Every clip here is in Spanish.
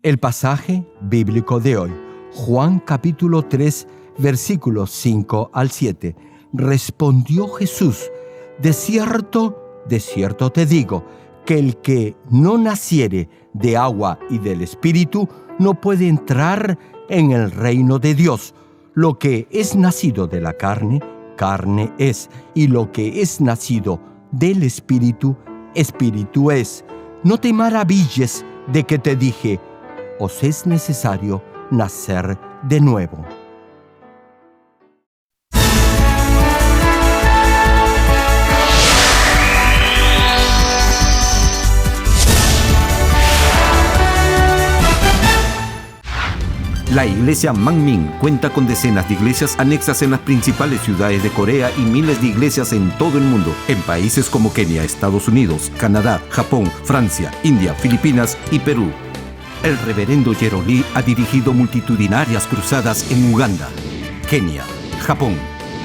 El pasaje bíblico de hoy, Juan capítulo 3, versículos 5 al 7. Respondió Jesús: de cierto te digo, que el que no naciere de agua y del Espíritu no puede entrar en el reino de Dios. Lo que es nacido de la carne, carne es, y lo que es nacido del Espíritu, Espíritu es. No te maravilles de que te dije: os es necesario nacer de nuevo. La iglesia Manmin cuenta con decenas de iglesias anexas en las principales ciudades de Corea y miles de iglesias en todo el mundo, en países como Kenia, Estados Unidos, Canadá, Japón, Francia, India, Filipinas y Perú. El reverendo Jerome Lee ha dirigido multitudinarias cruzadas en Uganda, Kenia, Japón,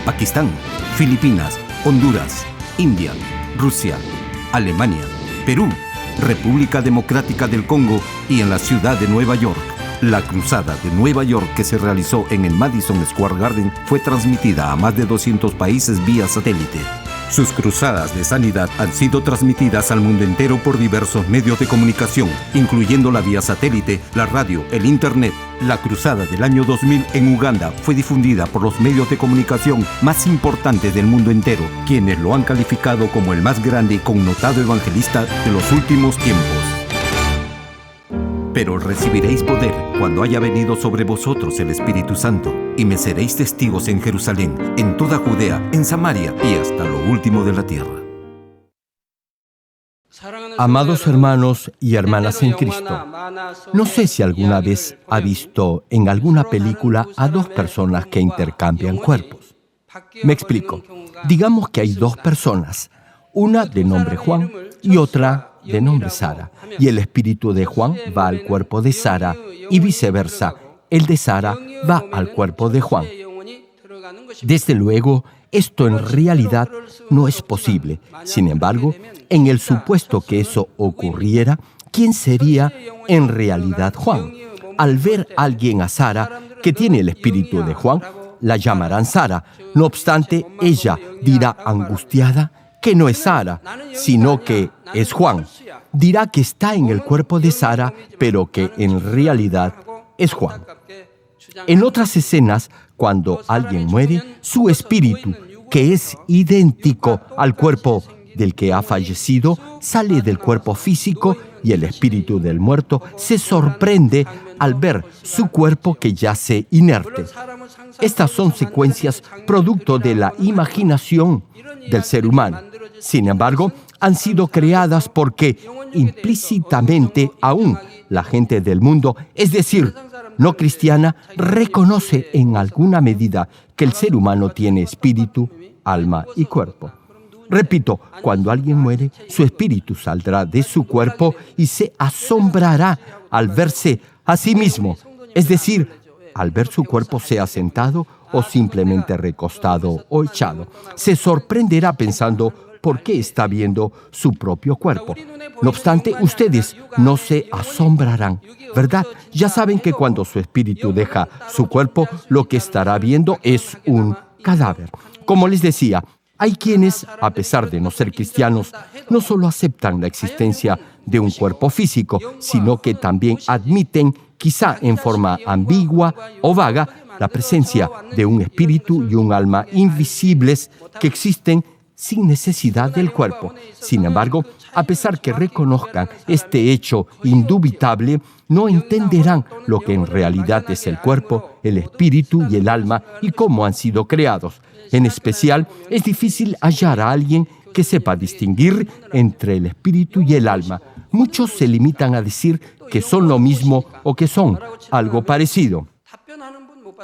Pakistán, Filipinas, Honduras, India, Rusia, Alemania, Perú, República Democrática del Congo y en la ciudad de Nueva York. La cruzada de Nueva York, que se realizó en el Madison Square Garden, fue transmitida a más de 200 países vía satélite. Sus cruzadas de sanidad han sido transmitidas al mundo entero por diversos medios de comunicación, incluyendo la vía satélite, la radio, el internet. La cruzada del año 2000 en Uganda fue difundida por los medios de comunicación más importantes del mundo entero, quienes lo han calificado como el más grande y connotado evangelista de los últimos tiempos. Pero recibiréis poder cuando haya venido sobre vosotros el Espíritu Santo, y me seréis testigos en Jerusalén, en toda Judea, en Samaria y hasta lo último de la tierra. Amados hermanos y hermanas en Cristo, no sé si alguna vez ha visto en alguna película a dos personas que intercambian cuerpos. Me explico. Digamos que hay dos personas, una de nombre Juan y otra de nombre Sara, y el espíritu de Juan va al cuerpo de Sara y viceversa, el de Sara va al cuerpo de Juan. Desde luego, esto en realidad no es posible. Sin embargo, en el supuesto que eso ocurriera, ¿quién sería en realidad Juan? Al ver a alguien a Sara que tiene el espíritu de Juan, la llamarán Sara. No obstante, ella dirá angustiada que no es Sara, sino que es Juan. Dirá que está en el cuerpo de Sara, pero que en realidad es Juan. En otras escenas, cuando alguien muere, su espíritu, que es idéntico al cuerpo del que ha fallecido, sale del cuerpo físico y el espíritu del muerto se sorprende al ver su cuerpo que yace inerte. Estas son secuencias producto de la imaginación del ser humano. Sin embargo, han sido creadas porque implícitamente aún la gente del mundo, es decir, no cristiana, reconoce en alguna medida que el ser humano tiene espíritu, alma y cuerpo. Repito, cuando alguien muere, su espíritu saldrá de su cuerpo y se asombrará al verse a sí mismo, es decir, al ver su cuerpo sea sentado o simplemente recostado o echado. Se sorprenderá pensando por qué está viendo su propio cuerpo. No obstante, ustedes no se asombrarán, ¿verdad? Ya saben que cuando su espíritu deja su cuerpo, lo que estará viendo es un cadáver. Como les decía, hay quienes, a pesar de no ser cristianos, no solo aceptan la existencia de un cuerpo físico, sino que también admiten, quizá en forma ambigua o vaga, la presencia de un espíritu y un alma invisibles que existen sin necesidad del cuerpo. Sin embargo, a pesar que reconozcan este hecho indubitable, no entenderán lo que en realidad es el cuerpo, el espíritu y el alma y cómo han sido creados. En especial, es difícil hallar a alguien que sepa distinguir entre el espíritu y el alma. Muchos se limitan a decir que son lo mismo o que son algo parecido.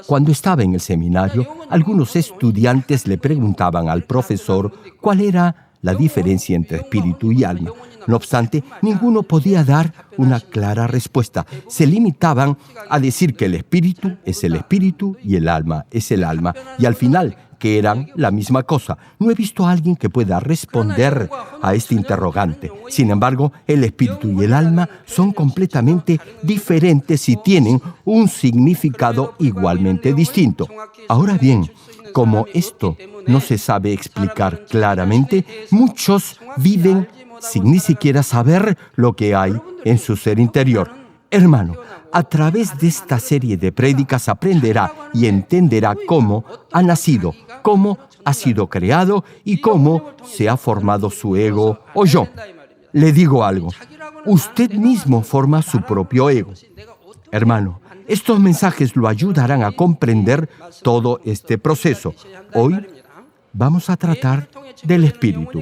Cuando estaba en el seminario, algunos estudiantes le preguntaban al profesor cuál era la diferencia entre espíritu y alma. No obstante, ninguno podía dar una clara respuesta. Se limitaban a decir que el espíritu es el espíritu y el alma es el alma. Y al final, que eran la misma cosa. No he visto a alguien que pueda responder a este interrogante. Sin embargo, el espíritu y el alma son completamente diferentes y tienen un significado igualmente distinto. Ahora bien, como esto no se sabe explicar claramente, muchos viven sin ni siquiera saber lo que hay en su ser interior. Hermano, a través de esta serie de prédicas aprenderá y entenderá cómo ha nacido, cómo ha sido creado y cómo se ha formado su ego o yo. Le digo algo, usted mismo forma su propio ego. Hermano, estos mensajes lo ayudarán a comprender todo este proceso. Hoy vamos a tratar del espíritu.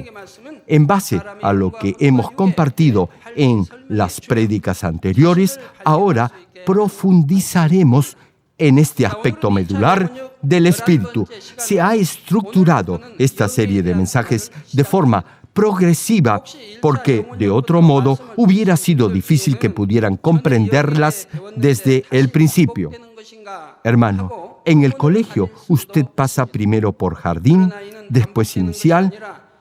En base a lo que hemos compartido en las prédicas anteriores, ahora profundizaremos en este aspecto medular del espíritu. Se ha estructurado esta serie de mensajes de forma progresiva porque de otro modo hubiera sido difícil que pudieran comprenderlas desde el principio. Hermano, en el colegio usted pasa primero por jardín, después inicial,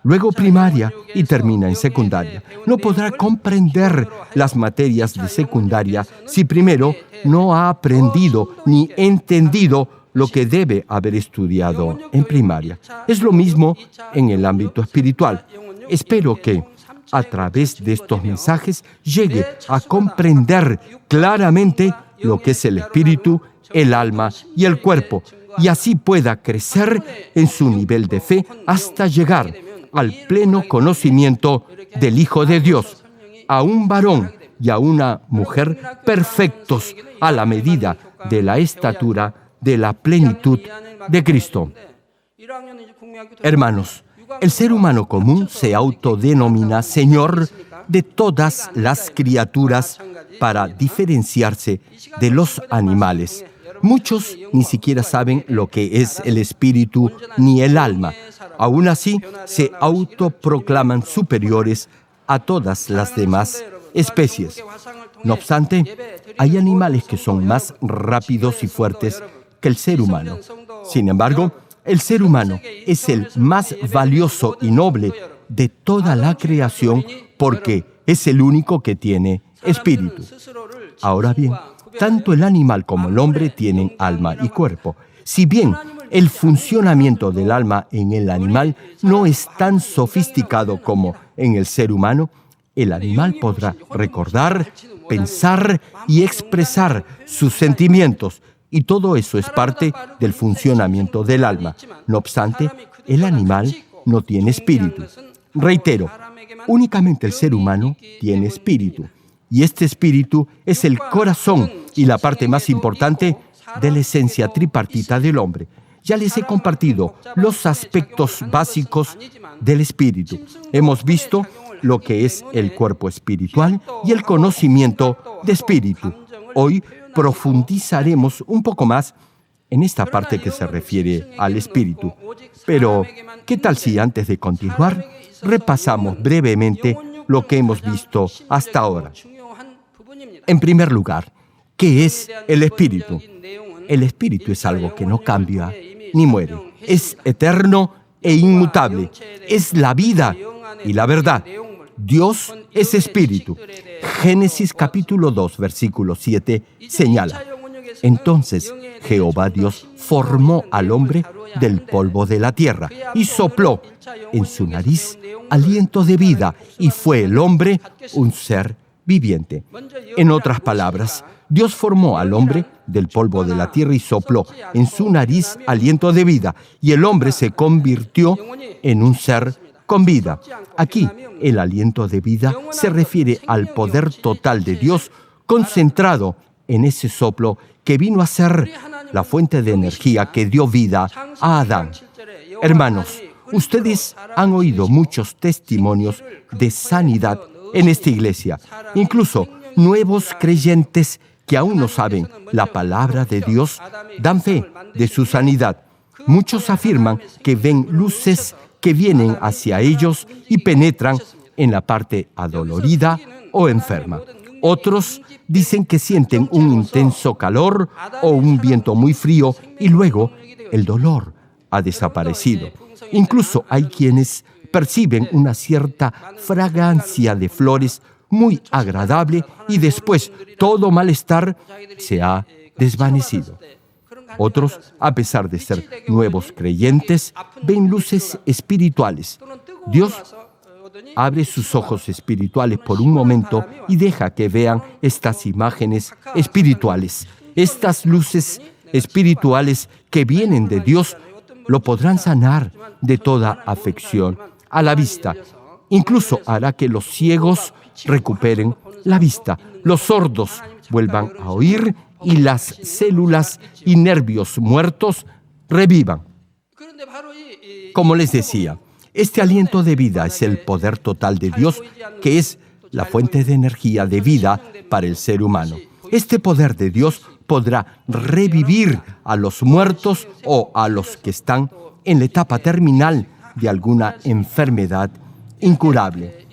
luego primaria y termina en secundaria. No podrá comprender las materias de secundaria si primero no ha aprendido ni entendido lo que debe haber estudiado en primaria. Es lo mismo en el ámbito espiritual. Espero que a través de estos mensajes llegue a comprender claramente lo que es el espíritu, el alma y el cuerpo, y así pueda crecer en su nivel de fe hasta llegar al pleno conocimiento del Hijo de Dios, a un varón y a una mujer perfectos a la medida de la estatura de la plenitud de Cristo. Hermanos, el ser humano común se autodenomina Señor de todas las criaturas para diferenciarse de los animales. Muchos ni siquiera saben lo que es el espíritu ni el alma. Aún así, se autoproclaman superiores a todas las demás especies. No obstante, hay animales que son más rápidos y fuertes que el ser humano. Sin embargo, el ser humano es el más valioso y noble de toda la creación porque es el único que tiene espíritu. Ahora bien, tanto el animal como el hombre tienen alma y cuerpo. Si bien el funcionamiento del alma en el animal no es tan sofisticado como en el ser humano, el animal podrá recordar, pensar y expresar sus sentimientos, y todo eso es parte del funcionamiento del alma. No obstante, el animal no tiene espíritu. Reitero, únicamente el ser humano tiene espíritu. Y este espíritu es el corazón y la parte más importante de la esencia tripartita del hombre. Ya les he compartido los aspectos básicos del espíritu. Hemos visto lo que es el cuerpo espiritual y el conocimiento de espíritu. Hoy profundizaremos un poco más en esta parte que se refiere al espíritu. Pero, ¿qué tal si antes de continuar repasamos brevemente lo que hemos visto hasta ahora? En primer lugar, ¿qué es el espíritu? El espíritu es algo que no cambia ni muere. Es eterno e inmutable. Es la vida y la verdad. Dios es espíritu. Génesis capítulo 2, versículo 7 señala: entonces Jehová Dios formó al hombre del polvo de la tierra y sopló en su nariz aliento de vida, y fue el hombre un ser viviente. En otras palabras, Dios formó al hombre del polvo de la tierra y sopló en su nariz aliento de vida, y el hombre se convirtió en un ser con vida. Aquí, el aliento de vida se refiere al poder total de Dios concentrado en ese soplo que vino a ser la fuente de energía que dio vida a Adán. Hermanos, ustedes han oído muchos testimonios de sanidad en esta iglesia, incluso nuevos creyentes que aún no saben la palabra de Dios dan fe de su sanidad. Muchos afirman que ven luces que vienen hacia ellos y penetran en la parte adolorida o enferma. Otros dicen que sienten un intenso calor o un viento muy frío y luego el dolor ha desaparecido. Incluso hay quienes perciben una cierta fragancia de flores muy agradable y después todo malestar se ha desvanecido. Otros, a pesar de ser nuevos creyentes, ven luces espirituales. Dios abre sus ojos espirituales por un momento y deja que vean estas imágenes espirituales. Estas luces espirituales que vienen de Dios lo podrán sanar de toda afección a la vista. Incluso hará que los ciegos recuperen la vista, los sordos vuelvan a oír y las células y nervios muertos revivan. Como les decía, este aliento de vida es el poder total de Dios, que es la fuente de energía de vida para el ser humano. Este poder de Dios podrá revivir a los muertos o a los que están en la etapa terminal de alguna enfermedad incurable.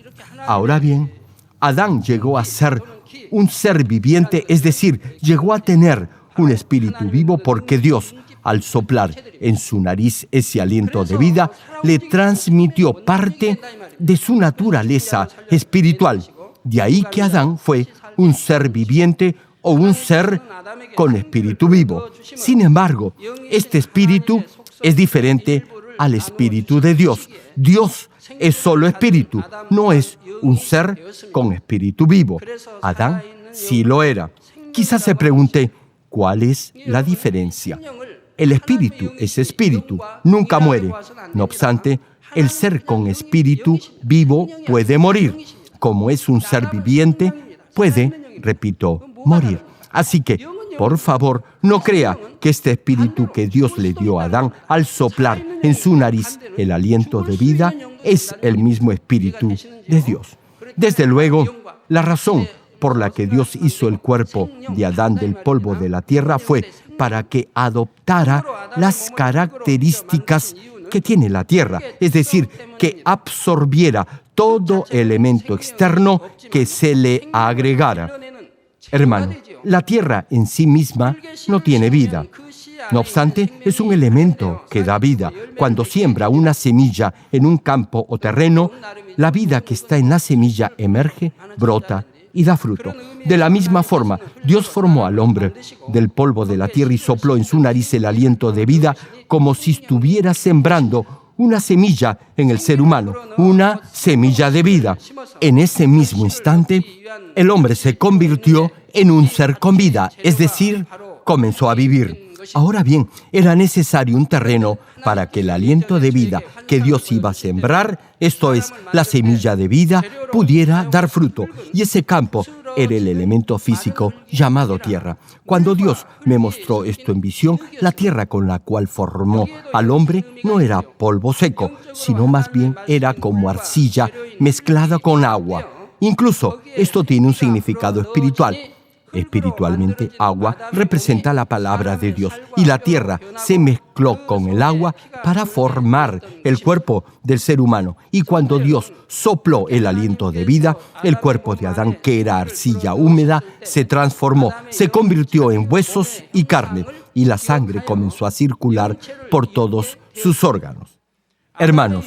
Ahora bien, Adán llegó a ser un ser viviente, es decir, llegó a tener un espíritu vivo porque Dios, al soplar en su nariz ese aliento de vida, le transmitió parte de su naturaleza espiritual. De ahí que Adán fue un ser viviente o un ser con espíritu vivo. Sin embargo, este espíritu es diferente al espíritu de Dios. Dios es solo espíritu, no es un ser con espíritu vivo. Adán sí lo era. Quizás se pregunte, ¿cuál es la diferencia? El espíritu es espíritu, nunca muere. No obstante, el ser con espíritu vivo puede morir. Como es un ser viviente, puede, repito, morir. Así que, por favor, no crea que este espíritu que Dios le dio a Adán al soplar en su nariz el aliento de vida es el mismo espíritu de Dios. Desde luego, la razón por la que Dios hizo el cuerpo de Adán del polvo de la tierra fue para que adoptara las características que tiene la tierra, es decir, que absorbiera todo elemento externo que se le agregara. Hermano, la tierra en sí misma no tiene vida. No obstante, es un elemento que da vida. Cuando siembra una semilla en un campo o terreno, la vida que está en la semilla emerge, brota y da fruto. De la misma forma, Dios formó al hombre del polvo de la tierra y sopló en su nariz el aliento de vida como si estuviera sembrando una semilla en el ser humano, una semilla de vida. En ese mismo instante, el hombre se convirtió en un ser con vida, es decir, comenzó a vivir. Ahora bien, era necesario un terreno para que el aliento de vida que Dios iba a sembrar, esto es, la semilla de vida, pudiera dar fruto. Y ese campo era el elemento físico llamado tierra. Cuando Dios me mostró esto en visión, la tierra con la cual formó al hombre no era polvo seco, sino más bien era como arcilla mezclada con agua. Incluso esto tiene un significado espiritual. Espiritualmente, agua representa la palabra de Dios y la tierra se mezcló con el agua para formar el cuerpo del ser humano. Y cuando Dios sopló el aliento de vida, el cuerpo de Adán, que era arcilla húmeda, se transformó, se convirtió en huesos y carne, y la sangre comenzó a circular por todos sus órganos. Hermanos,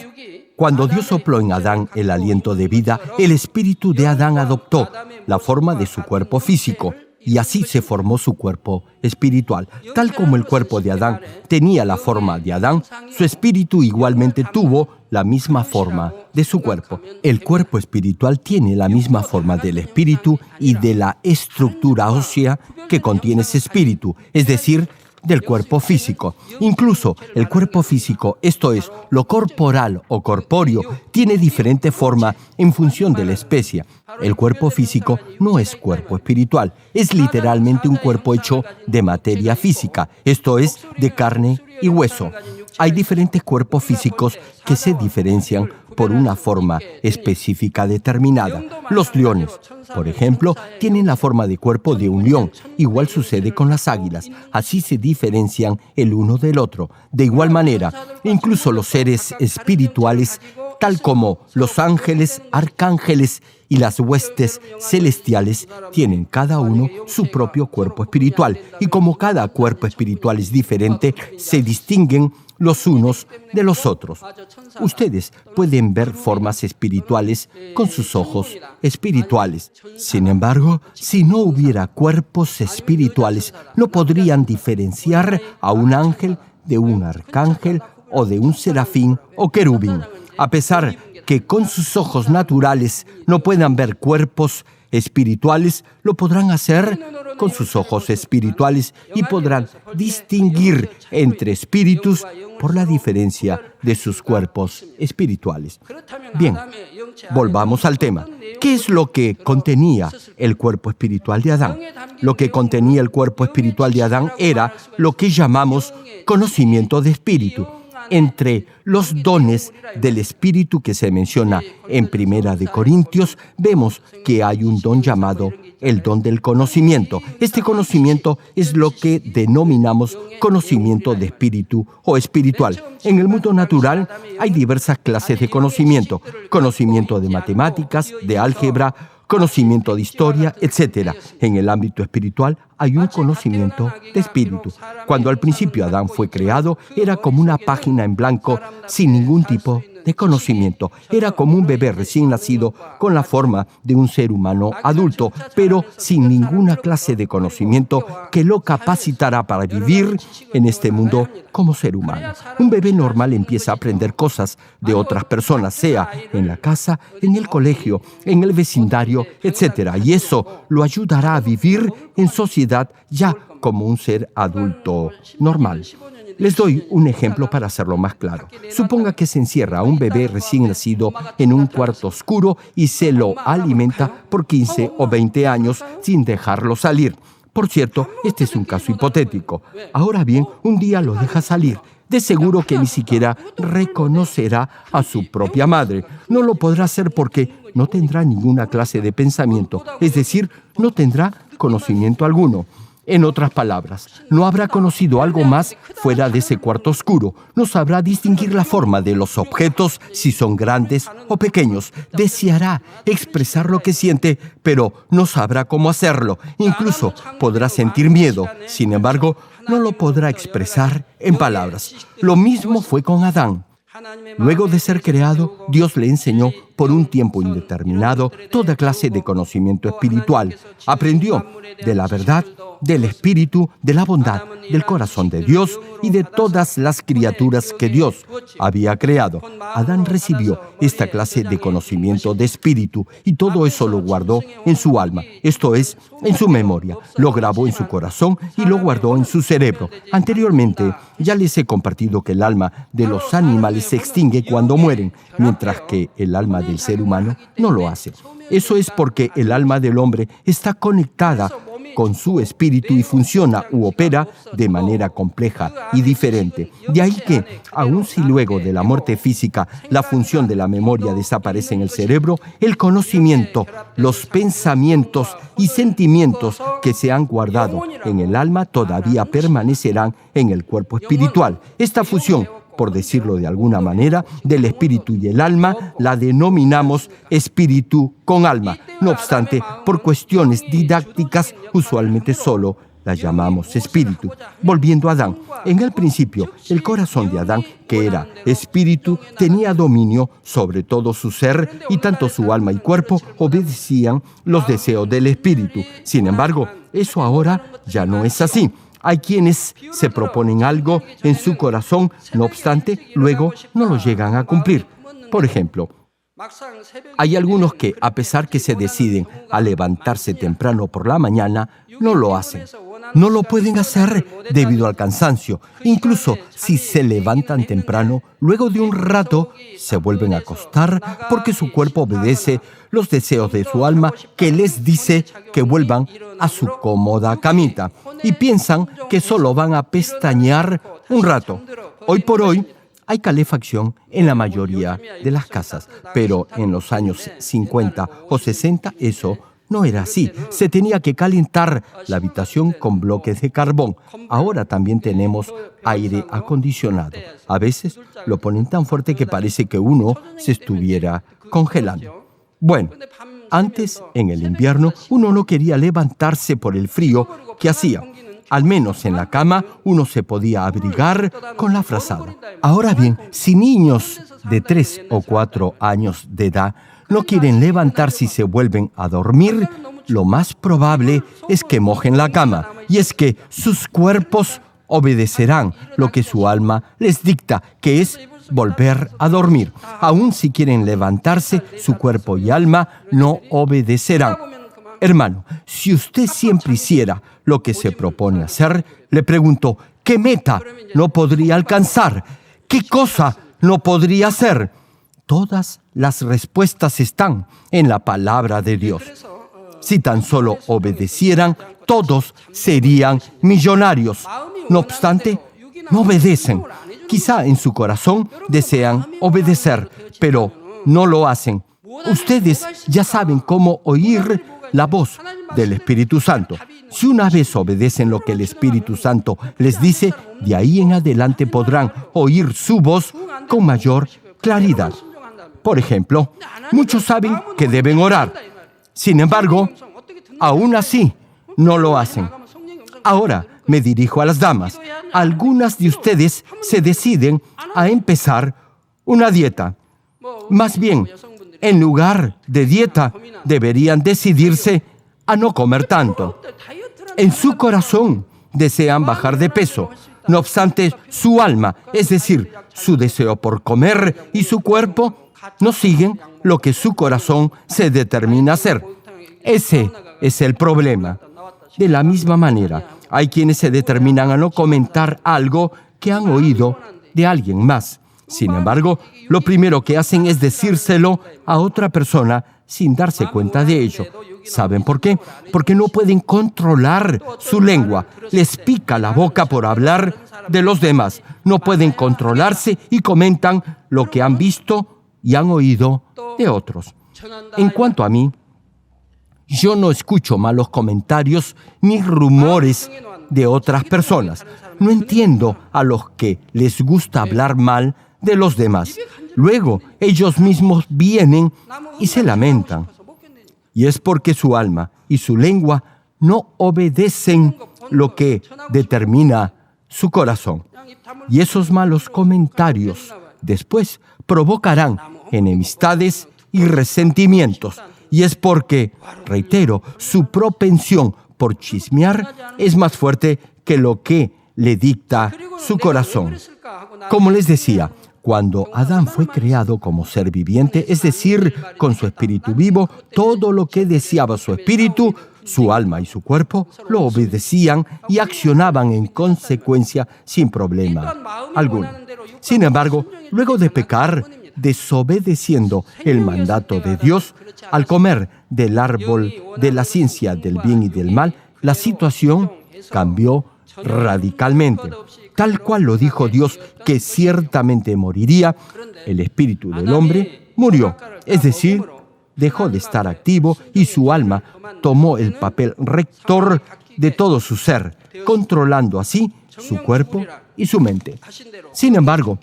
cuando Dios sopló en Adán el aliento de vida, el espíritu de Adán adoptó la forma de su cuerpo físico y así se formó su cuerpo espiritual. Tal como el cuerpo de Adán tenía la forma de Adán, su espíritu igualmente tuvo la misma forma de su cuerpo. El cuerpo espiritual tiene la misma forma del espíritu y de la estructura ósea que contiene ese espíritu, es decir, del cuerpo físico. Incluso el cuerpo físico, esto es, lo corporal o corpóreo, tiene diferente forma en función de la especie. El cuerpo físico no es cuerpo espiritual, es literalmente un cuerpo hecho de materia física, esto es, de carne y hueso. Hay diferentes cuerpos físicos que se diferencian por una forma específica determinada. Los leones, por ejemplo, tienen la forma de cuerpo de un león. Igual sucede con las águilas. Así se diferencian el uno del otro. De igual manera, incluso los seres espirituales Tal como los ángeles, arcángeles y las huestes celestiales tienen cada uno su propio cuerpo espiritual. Y como cada cuerpo espiritual es diferente, se distinguen los unos de los otros. Ustedes pueden ver formas espirituales con sus ojos espirituales. Sin embargo, si no hubiera cuerpos espirituales, no podrían diferenciar a un ángel de un arcángel o de un serafín o querubín. A pesar que con sus ojos naturales no puedan ver cuerpos espirituales, lo podrán hacer con sus ojos espirituales y podrán distinguir entre espíritus por la diferencia de sus cuerpos espirituales. Bien, volvamos al tema. ¿Qué es lo que contenía el cuerpo espiritual de Adán? Lo que contenía el cuerpo espiritual de Adán era lo que llamamos conocimiento de espíritu. Entre los dones del Espíritu que se menciona en Primera de Corintios, vemos que hay un don llamado el don del conocimiento. Este conocimiento es lo que denominamos conocimiento de espíritu o espiritual. En el mundo natural hay diversas clases de conocimiento. Conocimiento de matemáticas, de álgebra, conocimiento de historia, etc. En el ámbito espiritual hay un conocimiento de espíritu. Cuando al principio Adán fue creado, era como una página en blanco sin ningún tipo de conocimiento. Era como un bebé recién nacido con la forma de un ser humano adulto, pero sin ninguna clase de conocimiento que lo capacitara para vivir en este mundo como ser humano. Un bebé normal empieza a aprender cosas de otras personas, sea en la casa, en el colegio, en el vecindario, etc. Y eso lo ayudará a vivir en sociedad ya como un ser adulto normal. Les doy un ejemplo para hacerlo más claro. Suponga que se encierra a un bebé recién nacido en un cuarto oscuro y se lo alimenta por 15 o 20 años sin dejarlo salir. Por cierto, este es un caso hipotético. Ahora bien, un día lo deja salir. De seguro que ni siquiera reconocerá a su propia madre. No lo podrá hacer porque no tendrá ninguna clase de pensamiento, es decir, no tendrá conocimiento alguno. En otras palabras, no habrá conocido algo más fuera de ese cuarto oscuro. No sabrá distinguir la forma de los objetos, si son grandes o pequeños. Deseará expresar lo que siente, pero no sabrá cómo hacerlo. Incluso podrá sentir miedo. Sin embargo, no lo podrá expresar en palabras. Lo mismo fue con Adán. Luego de ser creado, Dios le enseñó por un tiempo indeterminado toda clase de conocimiento espiritual. Aprendió de la verdad, del espíritu, de la bondad, del corazón de Dios y de todas las criaturas que Dios había creado. Adán recibió esta clase de conocimiento de espíritu y todo eso lo guardó en su alma, esto es, en su memoria. Lo grabó en su corazón y lo guardó en su cerebro. Anteriormente, ya les he compartido que el alma de los animales se extingue cuando mueren, mientras que el alma del ser humano no lo hace. Eso es porque el alma del hombre está conectada con su espíritu y funciona u opera de manera compleja y diferente. De ahí que, aun si luego de la muerte física la función de la memoria desaparece en el cerebro, el conocimiento, los pensamientos y sentimientos que se han guardado en el alma todavía permanecerán en el cuerpo espiritual. Esta fusión, por decirlo de alguna manera, del espíritu y el alma, la denominamos espíritu con alma. No obstante, por cuestiones didácticas, usualmente solo la llamamos espíritu. Volviendo a Adán, en el principio, el corazón de Adán, que era espíritu, tenía dominio sobre todo su ser y tanto su alma y cuerpo obedecían los deseos del espíritu. Sin embargo, eso ahora ya no es así. Hay quienes se proponen algo en su corazón, no obstante, luego no lo llegan a cumplir. Por ejemplo, hay algunos que, a pesar que se deciden a levantarse temprano por la mañana, no lo hacen. No lo pueden hacer debido al cansancio. Incluso si se levantan temprano, luego de un rato se vuelven a acostar porque su cuerpo obedece los deseos de su alma que les dice que vuelvan a su cómoda camita y piensan que solo van a pestañear un rato. Hoy por hoy hay calefacción en la mayoría de las casas, pero en los años 50 o 60 eso No era así. Se tenía que calentar la habitación con bloques de carbón. Ahora también tenemos aire acondicionado. A veces lo ponen tan fuerte que parece que uno se estuviera congelando. Bueno, antes, en el invierno, uno no quería levantarse por el frío que hacía. Al menos en la cama uno se podía abrigar con la frazada. Ahora bien, si niños de 3 o 4 años de edad no quieren levantarse y se vuelven a dormir, lo más probable es que mojen la cama. Y es que sus cuerpos obedecerán lo que su alma les dicta, que es volver a dormir. Aun si quieren levantarse, su cuerpo y alma no obedecerán. Hermano, si usted siempre hiciera lo que se propone hacer, le pregunto, ¿qué meta no podría alcanzar? ¿Qué cosa no podría hacer? Todas las respuestas están en la palabra de Dios. Si tan solo obedecieran, todos serían millonarios. No obstante, no obedecen. Quizá en su corazón desean obedecer, pero no lo hacen. Ustedes ya saben cómo oír la voz del Espíritu Santo. Si una vez obedecen lo que el Espíritu Santo les dice, de ahí en adelante podrán oír su voz con mayor claridad. Por ejemplo, muchos saben que deben orar. Sin embargo, aún así, no lo hacen. Ahora me dirijo a las damas. Algunas de ustedes se deciden a empezar una dieta. Más bien, en lugar de dieta, deberían decidirse a no comer tanto. En su corazón desean bajar de peso. No obstante, su alma, es decir, su deseo por comer y su cuerpo, no siguen lo que su corazón se determina a hacer. Ese es el problema. De la misma manera, hay quienes se determinan a no comentar algo que han oído de alguien más. Sin embargo, lo primero que hacen es decírselo a otra persona sin darse cuenta de ello. ¿Saben por qué? Porque no pueden controlar su lengua. Les pica la boca por hablar de los demás. No pueden controlarse y comentan lo que han visto y han oído de otros. En cuanto a mí, yo no escucho malos comentarios ni rumores de otras personas. No entiendo a los que les gusta hablar mal de los demás. Luego, ellos mismos vienen y se lamentan. Y es porque su alma y su lengua no obedecen lo que determina su corazón. Y esos malos comentarios después provocarán enemistades y resentimientos. Y es porque, reitero, su propensión por chismear es más fuerte que lo que le dicta su corazón. Como les decía, cuando Adán fue creado como ser viviente, es decir, con su espíritu vivo, todo lo que deseaba su espíritu, su alma y su cuerpo, lo obedecían y accionaban en consecuencia sin problema alguno. Sin embargo, luego de pecar, desobedeciendo el mandato de Dios, al comer del árbol de la ciencia del bien y del mal, la situación cambió radicalmente. Tal cual lo dijo Dios que ciertamente moriría, el espíritu del hombre murió, es decir, dejó de estar activo y su alma tomó el papel rector de todo su ser, controlando así su cuerpo y su mente. Sin embargo,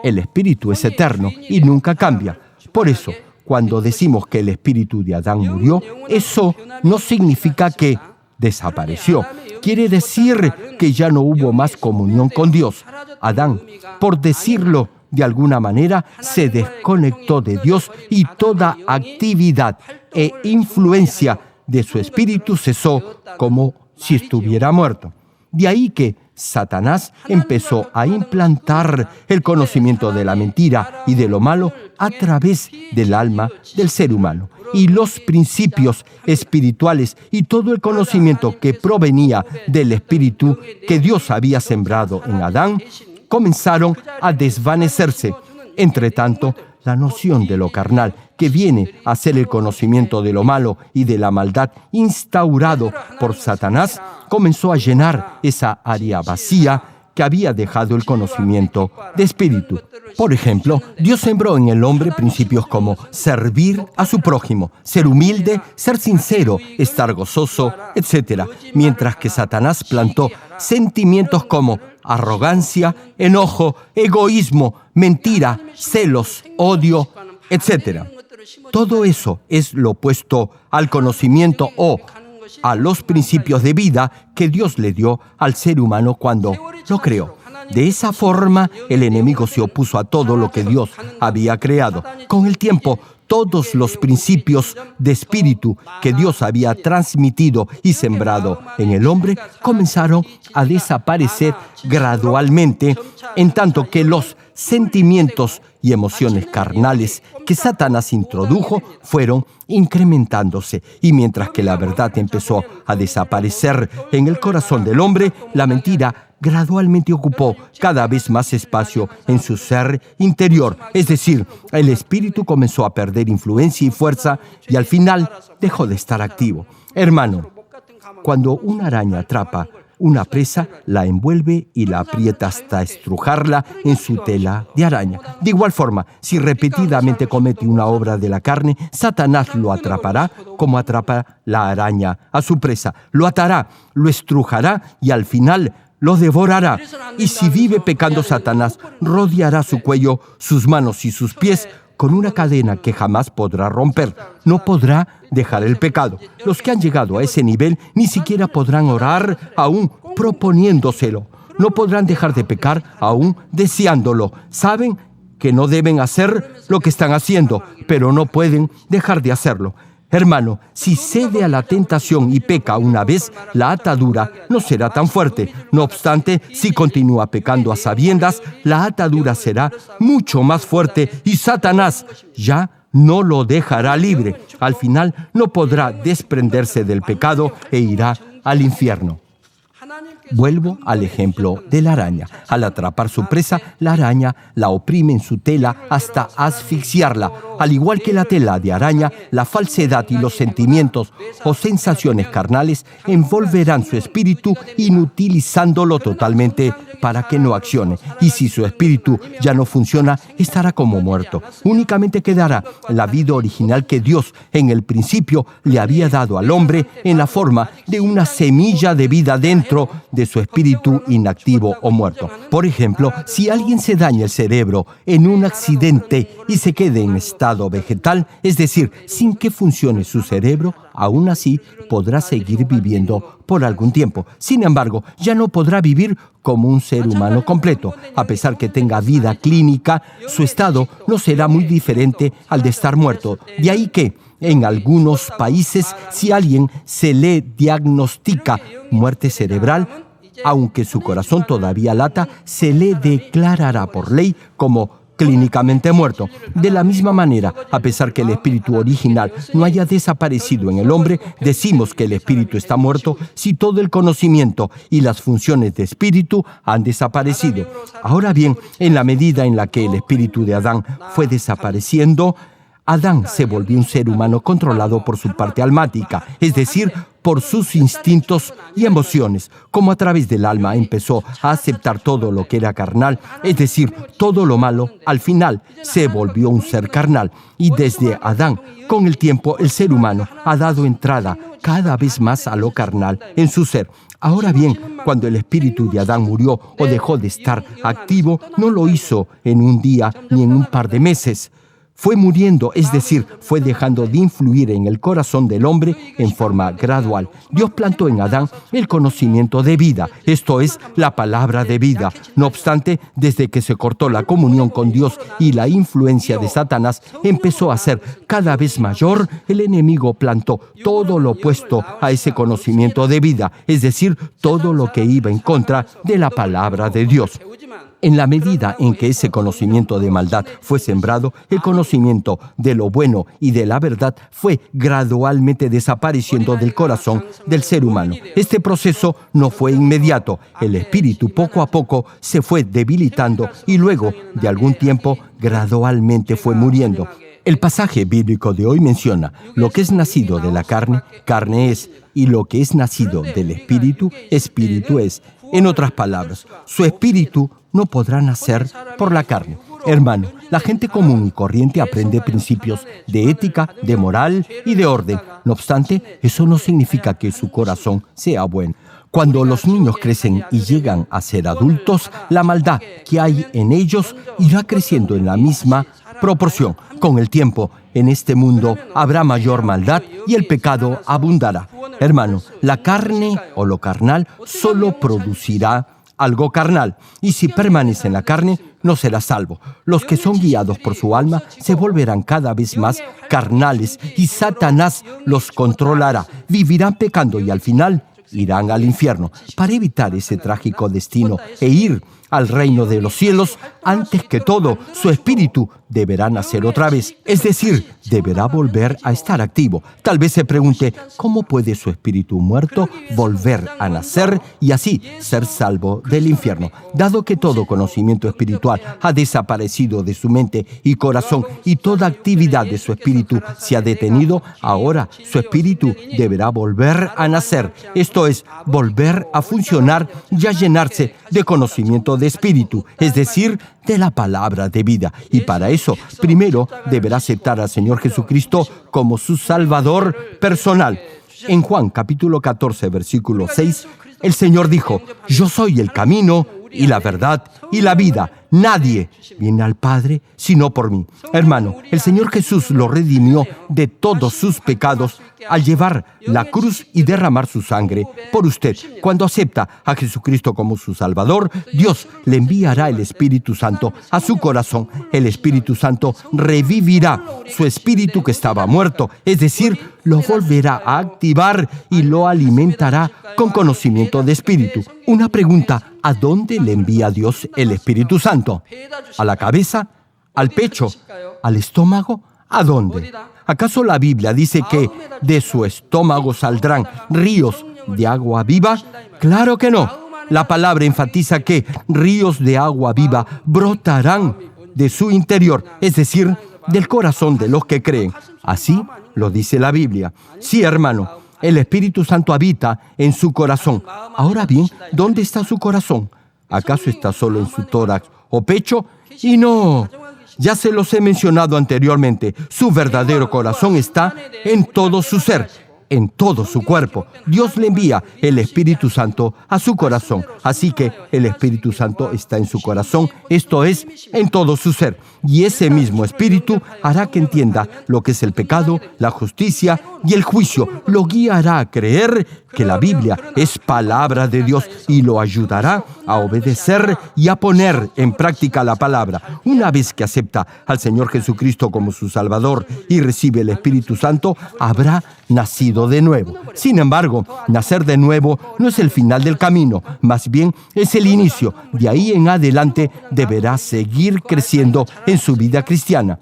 el espíritu es eterno y nunca cambia. Por eso, cuando decimos que el espíritu de Adán murió, eso no significa que desapareció. Quiere decir que ya no hubo más comunión con Dios. Adán, por decirlo de alguna manera, se desconectó de Dios y toda actividad e influencia de su espíritu cesó como si estuviera muerto. De ahí que Satanás empezó a implantar el conocimiento de la mentira y de lo malo a través del alma del ser humano. Y los principios espirituales y todo el conocimiento que provenía del espíritu que Dios había sembrado en Adán comenzaron a desvanecerse. Entre tanto, la noción de lo carnal, que viene a ser el conocimiento de lo malo y de la maldad instaurado por Satanás, comenzó a llenar esa área vacía que había dejado el conocimiento de espíritu. Por ejemplo, Dios sembró en el hombre principios como servir a su prójimo, ser humilde, ser sincero, estar gozoso, etc. Mientras que Satanás plantó sentimientos como arrogancia, enojo, egoísmo, mentira, celos, odio, etc. Todo eso es lo opuesto al conocimiento o a los principios de vida que Dios le dio al ser humano cuando lo creó. De esa forma, el enemigo se opuso a todo lo que Dios había creado. Con el tiempo, todos los principios de espíritu que Dios había transmitido y sembrado en el hombre comenzaron a desaparecer gradualmente, en tanto que los sentimientos y emociones carnales que Satanás introdujo fueron incrementándose. Y mientras que la verdad empezó a desaparecer en el corazón del hombre, la mentira gradualmente ocupó cada vez más espacio en su ser interior. Es decir, el espíritu comenzó a perder influencia y fuerza y al final dejó de estar activo. Hermano, cuando una araña atrapa una presa, la envuelve y la aprieta hasta estrujarla en su tela de araña. De igual forma, si repetidamente comete una obra de la carne, Satanás lo atrapará como atrapa la araña a su presa. Lo atará, lo estrujará y al final lo devorará. Y si vive pecando, Satanás rodeará su cuello, sus manos y sus pies con una cadena que jamás podrá romper. No podrá dejar el pecado. Los que han llegado a ese nivel ni siquiera podrán orar aún proponiéndoselo. No podrán dejar de pecar aún deseándolo. Saben que no deben hacer lo que están haciendo, pero no pueden dejar de hacerlo. Hermano, si cede a la tentación y peca una vez, la atadura no será tan fuerte. No obstante, si continúa pecando a sabiendas, la atadura será mucho más fuerte y Satanás ya no lo dejará libre. Al final, no podrá desprenderse del pecado e irá al infierno. Vuelvo al ejemplo de la araña. Al atrapar su presa, la araña la oprime en su tela hasta asfixiarla. Al igual que la tela de araña, la falsedad y los sentimientos o sensaciones carnales envolverán su espíritu, inutilizándolo totalmente para que no accione. Y si su espíritu ya no funciona, estará como muerto. Únicamente quedará la vida original que Dios en el principio le había dado al hombre en la forma de una semilla de vida dentro de su espíritu inactivo o muerto. Por ejemplo, si alguien se daña el cerebro en un accidente y se quede en estado vegetal, es decir, sin que funcione su cerebro, aún así podrá seguir viviendo por algún tiempo. Sin embargo, ya no podrá vivir como un ser humano completo. A pesar que tenga vida clínica, su estado no será muy diferente al de estar muerto. De ahí que, en algunos países, si a alguien se le diagnostica muerte cerebral, aunque su corazón todavía lata, se le declarará por ley como clínicamente muerto. De la misma manera, a pesar que el espíritu original no haya desaparecido en el hombre, decimos que el espíritu está muerto si todo el conocimiento y las funciones de espíritu han desaparecido. Ahora bien, en la medida en la que el espíritu de Adán fue desapareciendo, Adán se volvió un ser humano controlado por su parte almática, es decir, por sus instintos y emociones. Como a través del alma empezó a aceptar todo lo que era carnal, es decir, todo lo malo, al final se volvió un ser carnal. Y desde Adán, con el tiempo, el ser humano ha dado entrada cada vez más a lo carnal en su ser. Ahora bien, cuando el espíritu de Adán murió o dejó de estar activo, no lo hizo en un día ni en un par de meses. Fue muriendo, es decir, fue dejando de influir en el corazón del hombre en forma gradual. Dios plantó en Adán el conocimiento de vida, esto es, la palabra de vida. No obstante, desde que se cortó la comunión con Dios y la influencia de Satanás empezó a ser cada vez mayor, el enemigo plantó todo lo opuesto a ese conocimiento de vida, es decir, todo lo que iba en contra de la palabra de Dios. En la medida en que ese conocimiento de maldad fue sembrado, el conocimiento de lo bueno y de la verdad fue gradualmente desapareciendo del corazón del ser humano. Este proceso no fue inmediato. El espíritu poco a poco se fue debilitando y luego de algún tiempo gradualmente fue muriendo. El pasaje bíblico de hoy menciona: lo que es nacido de la carne, carne es, y lo que es nacido del espíritu, espíritu es. En otras palabras, su espíritu no podrá nacer por la carne. Hermano, la gente común y corriente aprende principios de ética, de moral y de orden. No obstante, eso no significa que su corazón sea bueno. Cuando los niños crecen y llegan a ser adultos, la maldad que hay en ellos irá creciendo en la misma proporción. Con el tiempo, en este mundo habrá mayor maldad y el pecado abundará. Hermano, la carne o lo carnal solo producirá algo carnal, y si permanece en la carne, no será salvo. Los que son guiados por su alma se volverán cada vez más carnales y Satanás los controlará. Vivirán pecando y al final irán al infierno. Para evitar ese trágico destino e ir al reino de los cielos, antes que todo, su espíritu deberá nacer otra vez, es decir, deberá volver a estar activo. Tal vez se pregunte, ¿cómo puede su espíritu muerto volver a nacer y así ser salvo del infierno? Dado que todo conocimiento espiritual ha desaparecido de su mente y corazón y toda actividad de su espíritu se ha detenido, ahora su espíritu deberá volver a nacer, esto es, volver a funcionar y a llenarse de conocimiento de espíritu, es decir, de la palabra de vida. Y para eso, primero deberá aceptar al Señor Jesucristo como su Salvador personal. En Juan capítulo 14, versículo 6, el Señor dijo, «Yo soy el camino y la verdad y la vida. Nadie viene al Padre sino por mí». Hermano, el Señor Jesús lo redimió de todos sus pecados al llevar la cruz y derramar su sangre por usted. Cuando acepta a Jesucristo como su Salvador, Dios le enviará el Espíritu Santo a su corazón. El Espíritu Santo revivirá su espíritu que estaba muerto, es decir, lo volverá a activar y lo alimentará con conocimiento de espíritu. Una pregunta, ¿a dónde le envía Dios el Espíritu Santo? ¿A la cabeza? ¿Al pecho? ¿Al estómago? ¿A dónde? ¿Acaso la Biblia dice que de su estómago saldrán ríos de agua viva? Claro que no. La palabra enfatiza que ríos de agua viva brotarán de su interior, es decir, del corazón de los que creen. Así lo dice la Biblia. Sí, hermano, el Espíritu Santo habita en su corazón. Ahora bien, ¿dónde está su corazón? ¿Acaso está solo en su tórax o pecho? Y no, ya se los he mencionado anteriormente, su verdadero corazón está en todo su ser, en todo su cuerpo. Dios le envía el Espíritu Santo a su corazón. Así que el Espíritu Santo está en su corazón, esto es, en todo su ser. Y ese mismo Espíritu hará que entienda lo que es el pecado, la justicia y el juicio. Lo guiará a creer que la Biblia es palabra de Dios y lo ayudará a obedecer y a poner en práctica la palabra. Una vez que acepta al Señor Jesucristo como su Salvador y recibe el Espíritu Santo, habrá nacido de nuevo. Sin embargo, nacer de nuevo no es el final del camino, más bien es el inicio. De ahí en adelante deberá seguir creciendo en su vida cristiana.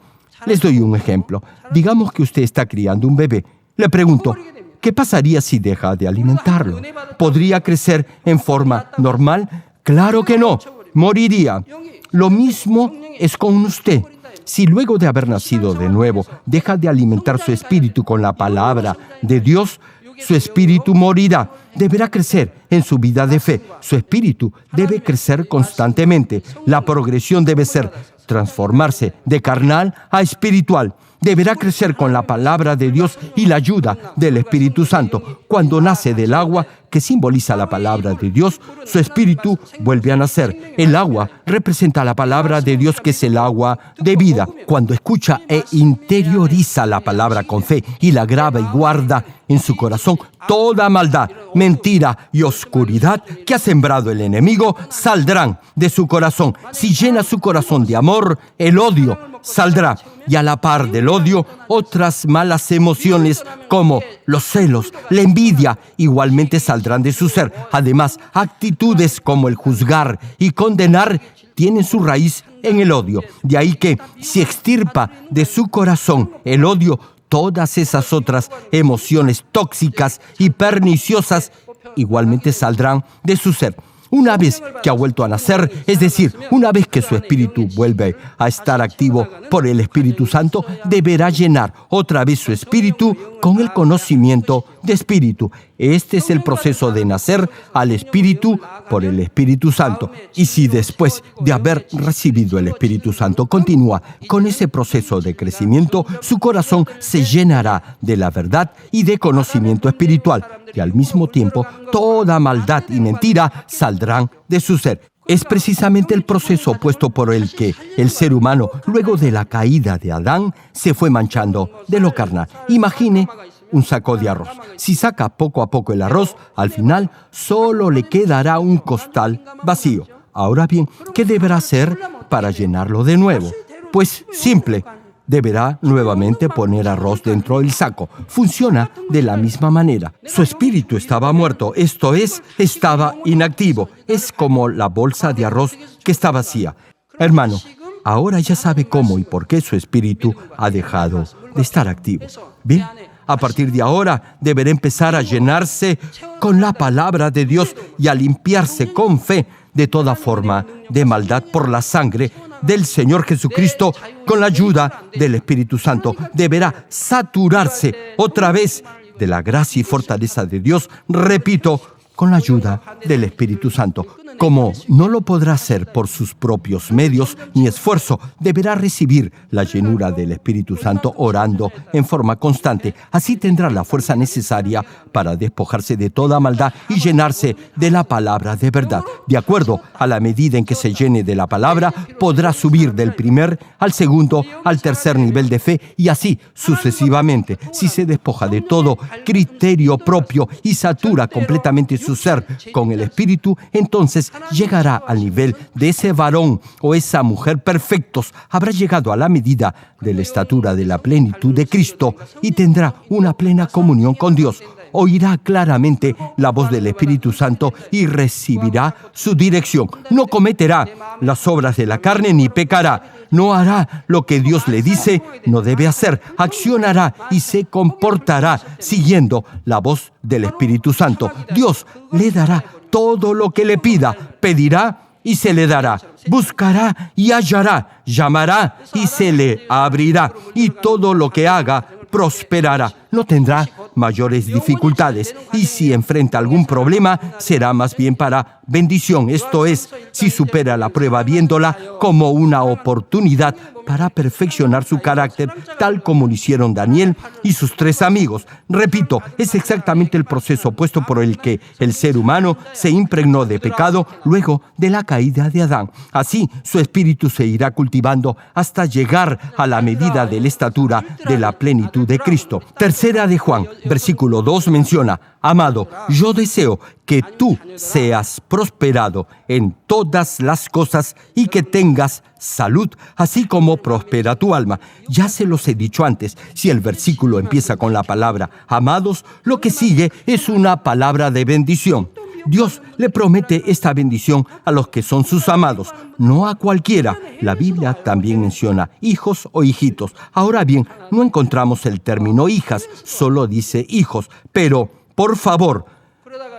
Les doy un ejemplo. Digamos que usted está criando un bebé. Le pregunto, ¿qué pasaría si deja de alimentarlo? ¿Podría crecer en forma normal? Claro que no. Moriría. Lo mismo es con usted. Si luego de haber nacido de nuevo deja de alimentar su espíritu con la palabra de Dios, su espíritu morirá. Deberá crecer en su vida de fe. Su espíritu debe crecer constantemente. La progresión debe ser transformarse de carnal a espiritual. Deberá crecer con la palabra de Dios y la ayuda del Espíritu Santo. Cuando nace del agua, que simboliza la palabra de Dios, su espíritu vuelve a nacer. El agua representa la palabra de Dios, que es el agua de vida. Cuando escucha e interioriza la palabra con fe y la graba y guarda en su corazón, toda maldad, mentira y oscuridad que ha sembrado el enemigo saldrán de su corazón. Si llena su corazón de amor, el odio saldrá. Y a la par del odio, otras malas emociones como los celos, la envidia, igualmente saldrán de su ser. Además, actitudes como el juzgar y condenar tienen su raíz en el odio. De ahí que, si extirpa de su corazón el odio, todas esas otras emociones tóxicas y perniciosas igualmente saldrán de su ser. Una vez que ha vuelto a nacer, es decir, una vez que su espíritu vuelve a estar activo por el Espíritu Santo, deberá llenar otra vez su espíritu con el conocimiento de espíritu. Este es el proceso de nacer al Espíritu por el Espíritu Santo. Y si después de haber recibido el Espíritu Santo continúa con ese proceso de crecimiento, su corazón se llenará de la verdad y de conocimiento espiritual. Y al mismo tiempo, toda maldad y mentira saldrán de su ser. Es precisamente el proceso opuesto por el que el ser humano, luego de la caída de Adán, se fue manchando de lo carnal. Imagine un saco de arroz. Si saca poco a poco el arroz, al final solo le quedará un costal vacío. Ahora bien, ¿qué deberá hacer para llenarlo de nuevo? Pues simple. Deberá nuevamente poner arroz dentro del saco. Funciona de la misma manera. Su espíritu estaba muerto, esto es, estaba inactivo. Es como la bolsa de arroz que está vacía. Hermano, ahora ya sabe cómo y por qué su espíritu ha dejado de estar activo. Bien, a partir de ahora deberá empezar a llenarse con la palabra de Dios y a limpiarse con fe de toda forma de maldad por la sangre del Señor Jesucristo con la ayuda del Espíritu Santo. Deberá saturarse otra vez de la gracia y fortaleza de Dios, repito, con la ayuda del Espíritu Santo. Como no lo podrá hacer por sus propios medios ni esfuerzo, deberá recibir la llenura del Espíritu Santo orando en forma constante. Así tendrá la fuerza necesaria para despojarse de toda maldad y llenarse de la palabra de verdad. De acuerdo a la medida en que se llene de la palabra, podrá subir del primer al segundo, al tercer nivel de fe y así sucesivamente. Si se despoja de todo criterio propio y satura completamente su ser con el Espíritu, entonces llegará al nivel de ese varón o esa mujer perfectos. Habrá llegado a la medida de la estatura de la plenitud de Cristo y tendrá una plena comunión con Dios. Oirá claramente la voz del Espíritu Santo y recibirá su dirección. No cometerá las obras de la carne ni pecará. No hará lo que Dios le dice, no debe hacer. Accionará y se comportará siguiendo la voz del Espíritu Santo. Dios le dará todo lo que le pida. Pedirá y se le dará. Buscará y hallará. Llamará y se le abrirá. Y todo lo que haga prosperará. No tendrá mayores dificultades. Y si enfrenta algún problema, será más bien para bendición. Esto es, si supera la prueba viéndola como una oportunidad para perfeccionar su carácter, tal como lo hicieron Daniel y sus 3 amigos. Repito, es exactamente el proceso opuesto por el que el ser humano se impregnó de pecado luego de la caída de Adán. Así, su espíritu se irá cultivando hasta llegar a la medida de la estatura de la plenitud de Cristo. Tercera de Juan, versículo 2 menciona: Amado, yo deseo que tú seas prosperado en todas las cosas y que tengas salud, así como prospera tu alma. Ya se los he dicho antes, si el versículo empieza con la palabra amados, lo que sigue es una palabra de bendición. Dios le promete esta bendición a los que son sus amados, no a cualquiera. La Biblia también menciona hijos o hijitos. Ahora bien, no encontramos el término hijas, solo dice hijos. Pero, por favor,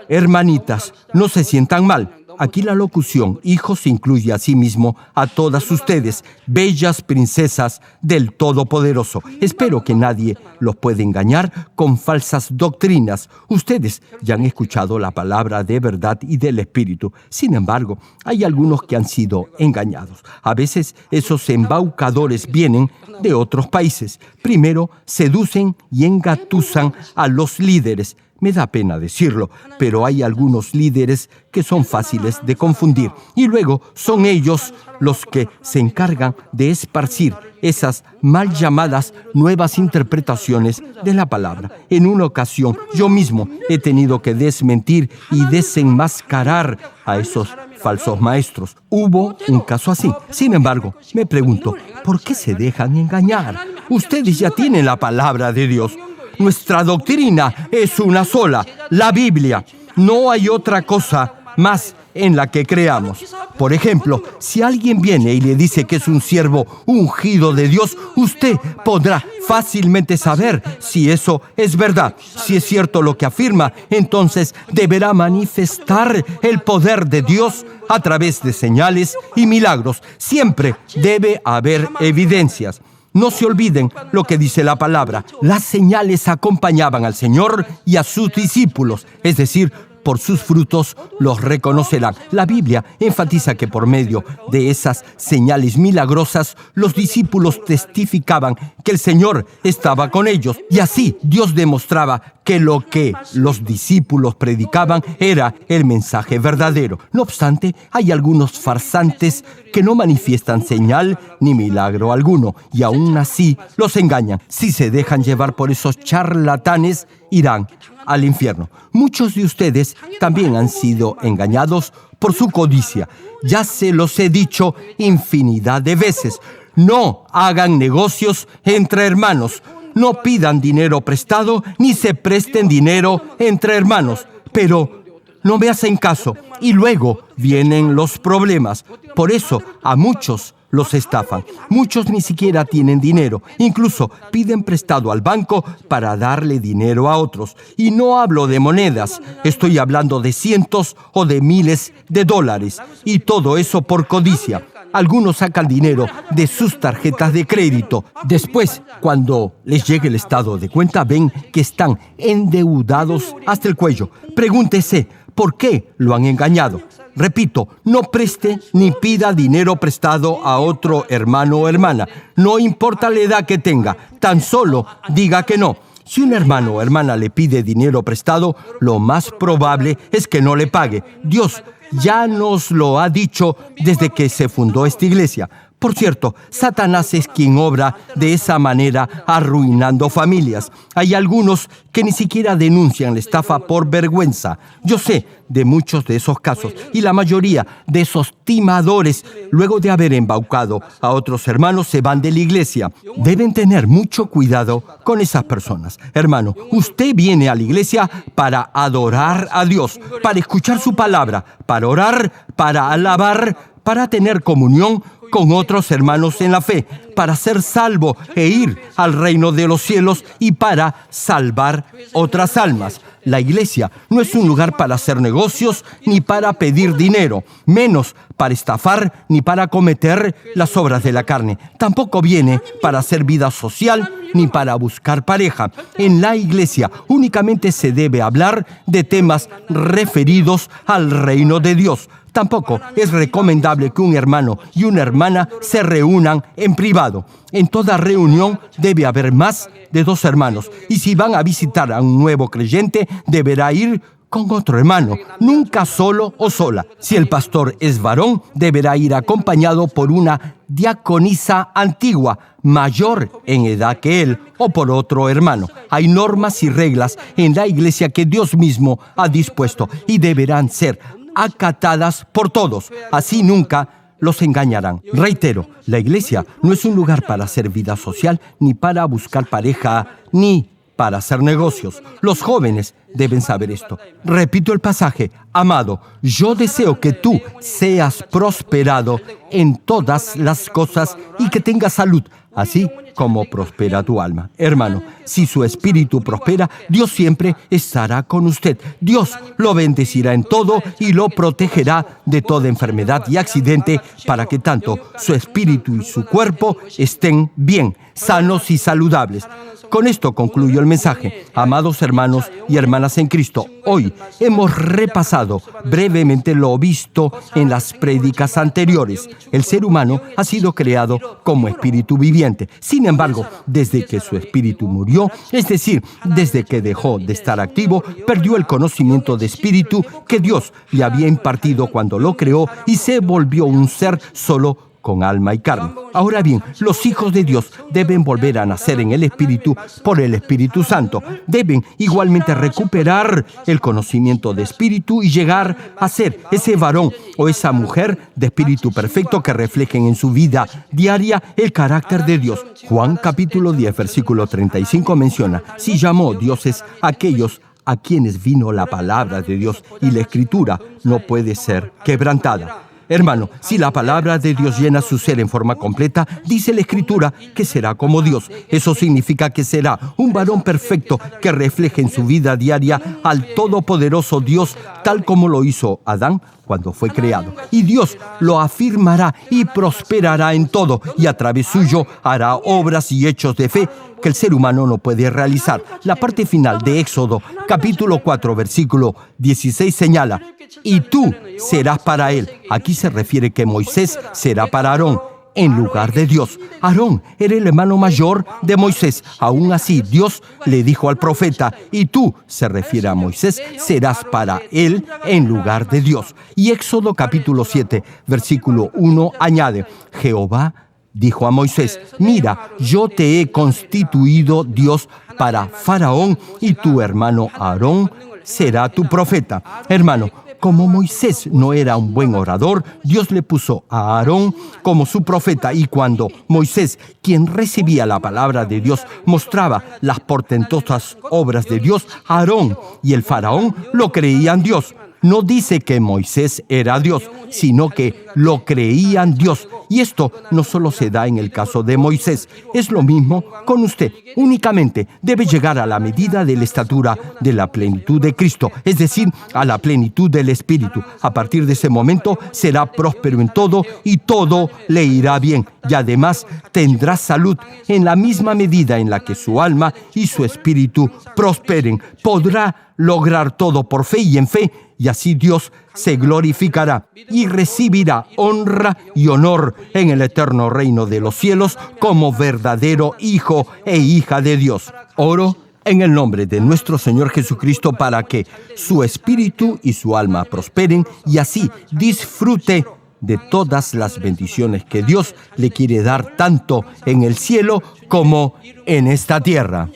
hermanitas, no se sientan mal. Aquí la locución hijos incluye asimismo a todas ustedes, bellas princesas del Todopoderoso. Espero que nadie los pueda engañar con falsas doctrinas. Ustedes ya han escuchado la palabra de verdad y del Espíritu. Sin embargo, hay algunos que han sido engañados. A veces esos embaucadores vienen de otros países. Primero, seducen y engatusan a los líderes. Me da pena decirlo, pero hay algunos líderes que son fáciles de confundir. Y luego son ellos los que se encargan de esparcir esas mal llamadas nuevas interpretaciones de la palabra. En una ocasión, yo mismo he tenido que desmentir y desenmascarar a esos falsos maestros. Hubo un caso así. Sin embargo, me pregunto, ¿por qué se dejan engañar? Ustedes ya tienen la palabra de Dios. Nuestra doctrina es una sola, la Biblia. No hay otra cosa más en la que creamos. Por ejemplo, si alguien viene y le dice que es un siervo ungido de Dios, usted podrá fácilmente saber si eso es verdad. Si es cierto lo que afirma, entonces deberá manifestar el poder de Dios a través de señales y milagros. Siempre debe haber evidencias. No se olviden lo que dice la palabra. Las señales acompañaban al Señor y a sus discípulos, es decir, por sus frutos los reconocerán. La Biblia enfatiza que por medio de esas señales milagrosas, los discípulos testificaban que el Señor estaba con ellos. Y así Dios demostraba que lo que los discípulos predicaban era el mensaje verdadero. No obstante, hay algunos farsantes que no manifiestan señal ni milagro alguno, y aún así los engañan. Si se dejan llevar por esos charlatanes, irán al infierno. Muchos de ustedes también han sido engañados por su codicia. Ya se los he dicho infinidad de veces. No hagan negocios entre hermanos. No pidan dinero prestado ni se presten dinero entre hermanos. Pero no me hacen caso y luego vienen los problemas. Por eso a muchos los estafan. Muchos ni siquiera tienen dinero. Incluso piden prestado al banco para darle dinero a otros. Y no hablo de monedas. Estoy hablando de cientos o de miles de dólares. Y todo eso por codicia. Algunos sacan dinero de sus tarjetas de crédito. Después, cuando les llegue el estado de cuenta, ven que están endeudados hasta el cuello. Pregúntese, ¿por qué lo han engañado? Repito, no preste ni pida dinero prestado a otro hermano o hermana. No importa la edad que tenga, tan solo diga que no. Si un hermano o hermana le pide dinero prestado, lo más probable es que no le pague. Dios ya nos lo ha dicho desde que se fundó esta iglesia. Por cierto, Satanás es quien obra de esa manera, arruinando familias. Hay algunos que ni siquiera denuncian la estafa por vergüenza. Yo sé de muchos de esos casos y la mayoría de esos timadores, luego de haber embaucado a otros hermanos, se van de la iglesia. Deben tener mucho cuidado con esas personas. Hermano, usted viene a la iglesia para adorar a Dios, para escuchar su palabra, para orar, para alabar, para tener comunión con otros hermanos en la fe, para ser salvo e ir al reino de los cielos y para salvar otras almas. La iglesia no es un lugar para hacer negocios ni para pedir dinero, menos para estafar ni para cometer las obras de la carne. Tampoco viene para hacer vida social ni para buscar pareja. En la iglesia únicamente se debe hablar de temas referidos al reino de Dios. Tampoco es recomendable que un hermano y una hermana se reúnan en privado. En toda reunión debe haber más de 2 hermanos. Y si van a visitar a un nuevo creyente, deberá ir con otro hermano, nunca solo o sola. Si el pastor es varón, deberá ir acompañado por una diaconisa antigua, mayor en edad que él, o por otro hermano. Hay normas y reglas en la iglesia que Dios mismo ha dispuesto y deberán ser acatadas por todos. Así nunca los engañarán. Reitero, la iglesia no es un lugar para hacer vida social, ni para buscar pareja, ni para hacer negocios. Los jóvenes deben saber esto. Repito el pasaje: amado, yo deseo que tú seas prosperado en todas las cosas y que tengas salud, así como prospera tu alma. Hermano, si su espíritu prospera, Dios siempre estará con usted. Dios lo bendecirá en todo y lo protegerá de toda enfermedad y accidente para que tanto su espíritu y su cuerpo estén bien, sanos y saludables. Con esto concluyo el mensaje. Amados hermanos y hermanas en Cristo, hoy hemos repasado brevemente lo visto en las prédicas anteriores. El ser humano ha sido creado como espíritu viviente. Sin embargo, desde que su espíritu murió, es decir, desde que dejó de estar activo, perdió el conocimiento de espíritu que Dios le había impartido cuando lo creó y se volvió un ser solo con alma y carne. Ahora bien, los hijos de Dios deben volver a nacer en el Espíritu por el Espíritu Santo. Deben igualmente recuperar el conocimiento de Espíritu y llegar a ser ese varón o esa mujer de Espíritu perfecto que reflejen en su vida diaria el carácter de Dios. Juan capítulo 10, versículo 35 menciona: si llamó dioses a aquellos a quienes vino la palabra de Dios, y la Escritura no puede ser quebrantada. Hermano, si la palabra de Dios llena su ser en forma completa, dice la Escritura que será como Dios. Eso significa que será un varón perfecto que refleje en su vida diaria al todopoderoso Dios, tal como lo hizo Adán cuando fue creado. Y Dios lo afirmará y prosperará en todo, y a través suyo hará obras y hechos de fe que el ser humano no puede realizar. La parte final de Éxodo, capítulo 4, versículo 16 señala: y tú serás para él. Aquí se refiere que Moisés será para Aarón, en lugar de Dios. Aarón era el hermano mayor de Moisés. Aún así, Dios le dijo al profeta: y tú, se refiere a Moisés, serás para él en lugar de Dios. Y Éxodo capítulo 7, versículo 1 añade: Jehová dijo a Moisés: mira, yo te he constituido Dios para Faraón, y tu hermano Aarón será tu profeta. Hermano, como Moisés no era un buen orador, Dios le puso a Aarón como su profeta, y cuando Moisés, quien recibía la palabra de Dios, mostraba las portentosas obras de Dios, Aarón y el faraón lo creían Dios. No dice que Moisés era Dios, sino que lo creían Dios. Y esto no solo se da en el caso de Moisés, es lo mismo con usted. Únicamente debe llegar a la medida de la estatura de la plenitud de Cristo, es decir, a la plenitud del Espíritu. A partir de ese momento será próspero en todo y todo le irá bien. Y además tendrá salud en la misma medida en la que su alma y su espíritu prosperen. Podrá lograr todo por fe y en fe, y así Dios se glorificará y recibirá honra y honor en el eterno reino de los cielos como verdadero hijo e hija de Dios. Oro en el nombre de nuestro Señor Jesucristo para que su espíritu y su alma prosperen y así disfrute de todas las bendiciones que Dios le quiere dar tanto en el cielo como en esta tierra.